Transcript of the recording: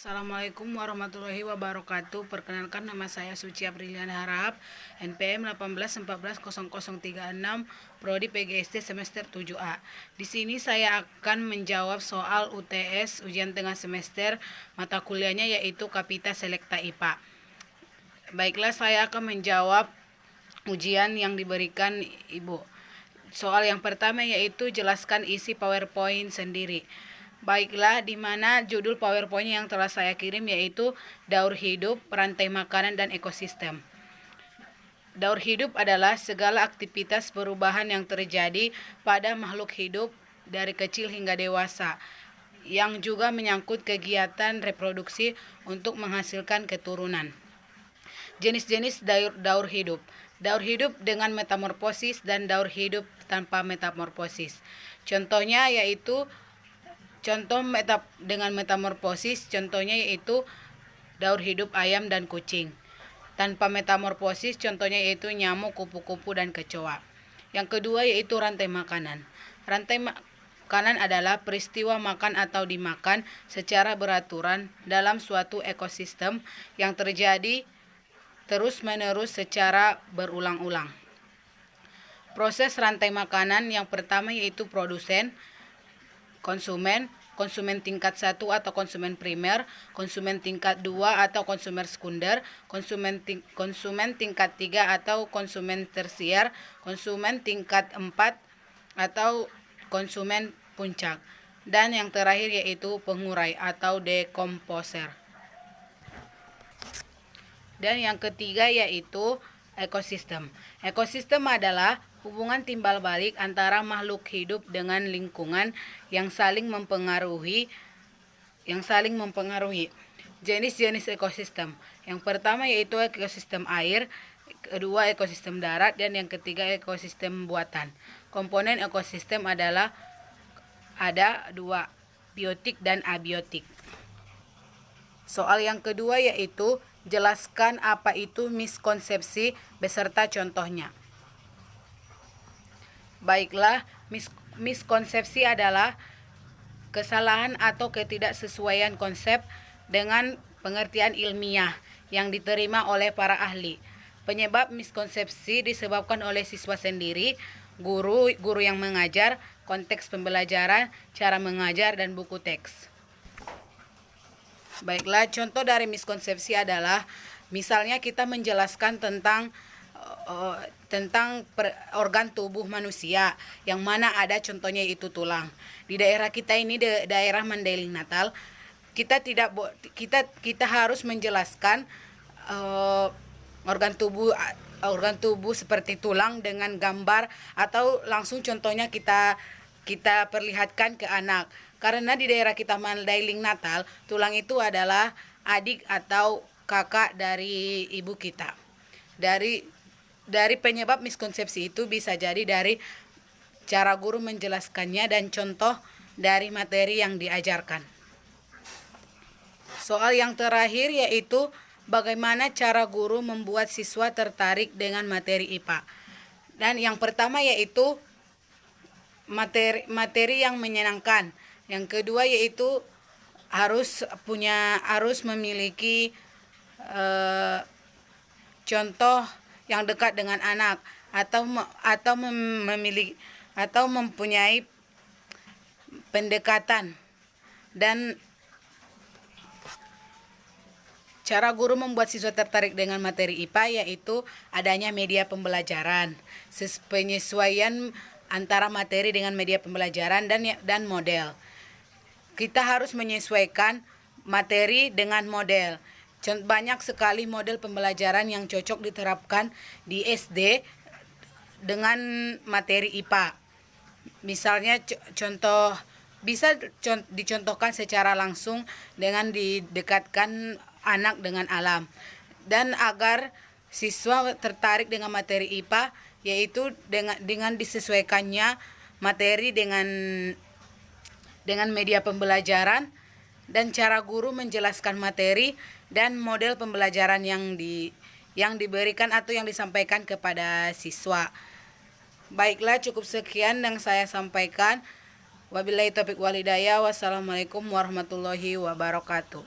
Assalamualaikum warahmatullahi wabarakatuh. Perkenalkan, nama saya Suci Apriliana Harahap, NPM 18140036, Prodi PGSD semester 7A. Di sini saya akan menjawab soal UTS ujian tengah semester, mata kuliahnya yaitu Kapita Selekta IPA. Baiklah, saya akan menjawab ujian yang diberikan Ibu. Soal yang pertama yaitu jelaskan isi PowerPoint sendiri. Baiklah, di mana judul PowerPoint yang telah saya kirim yaitu Daur Hidup, Rantai Makanan, dan Ekosistem. Daur hidup adalah segala aktivitas perubahan yang terjadi pada makhluk hidup dari kecil hingga dewasa, yang juga menyangkut kegiatan reproduksi untuk menghasilkan keturunan. Jenis-jenis daur hidup. Daur hidup dengan metamorfosis dan daur hidup tanpa metamorfosis. Contohnya yaitu dengan metamorfosis, contohnya yaitu daur hidup ayam dan kucing. Tanpa metamorfosis, contohnya yaitu nyamuk, kupu-kupu, dan kecoa. Yang kedua yaitu rantai makanan. Rantai makanan adalah peristiwa makan atau dimakan secara beraturan dalam suatu ekosistem yang terjadi terus-menerus secara berulang-ulang. Proses rantai makanan yang pertama yaitu produsen, konsumen tingkat 1 atau konsumen primer, konsumen tingkat 2 atau konsumen sekunder, konsumen tingkat 3 atau konsumen tersier, konsumen tingkat 4 atau konsumen puncak, dan yang terakhir yaitu pengurai atau dekomposer. Dan yang ketiga yaitu ekosistem. Ekosistem adalah hubungan timbal balik antara makhluk hidup dengan lingkungan yang saling mempengaruhi. Jenis-jenis ekosistem. Yang pertama yaitu ekosistem air, kedua ekosistem darat, dan yang ketiga ekosistem buatan. Komponen ekosistem ada dua, biotik dan abiotik. Soal yang kedua yaitu jelaskan apa itu miskonsepsi beserta contohnya. Baiklah, miskonsepsi adalah kesalahan atau ketidaksesuaian konsep dengan pengertian ilmiah yang diterima oleh para ahli. Penyebab miskonsepsi disebabkan oleh siswa sendiri, guru yang mengajar, konteks pembelajaran, cara mengajar, dan buku teks. Baiklah, contoh dari miskonsepsi adalah misalnya kita menjelaskan tentang organ tubuh manusia, yang mana ada contohnya itu tulang. Di daerah kita ini, daerah Mandailing Natal, kita harus menjelaskan organ tubuh seperti tulang dengan gambar, atau langsung contohnya kita perlihatkan ke anak. Karena di daerah kita Mandailing Natal, tulang itu adalah adik atau kakak dari ibu kita. Dari penyebab miskonsepsi itu bisa jadi dari cara guru menjelaskannya dan contoh dari materi yang diajarkan. Soal yang terakhir yaitu bagaimana cara guru membuat siswa tertarik dengan materi IPA. Dan yang pertama yaitu materi yang menyenangkan. Yang kedua yaitu harus memiliki contoh yang dekat dengan anak, atau mempunyai pendekatan. Dan cara guru membuat siswa tertarik dengan materi IPA yaitu adanya media pembelajaran, penyesuaian antara materi dengan media pembelajaran dan model. Kita harus menyesuaikan materi dengan model. Banyak sekali model pembelajaran yang cocok diterapkan di SD dengan materi IPA. Misalnya bisa dicontohkan secara langsung dengan didekatkan anak dengan alam. Dan agar siswa tertarik dengan materi IPA yaitu dengan disesuaikannya materi dengan media pembelajaran dan cara guru menjelaskan materi dan model pembelajaran yang diberikan atau yang disampaikan kepada siswa. Baiklah, cukup sekian yang saya sampaikan. Wabillahi taufiq walhidayah. Wassalamualaikum warahmatullahi wabarakatuh.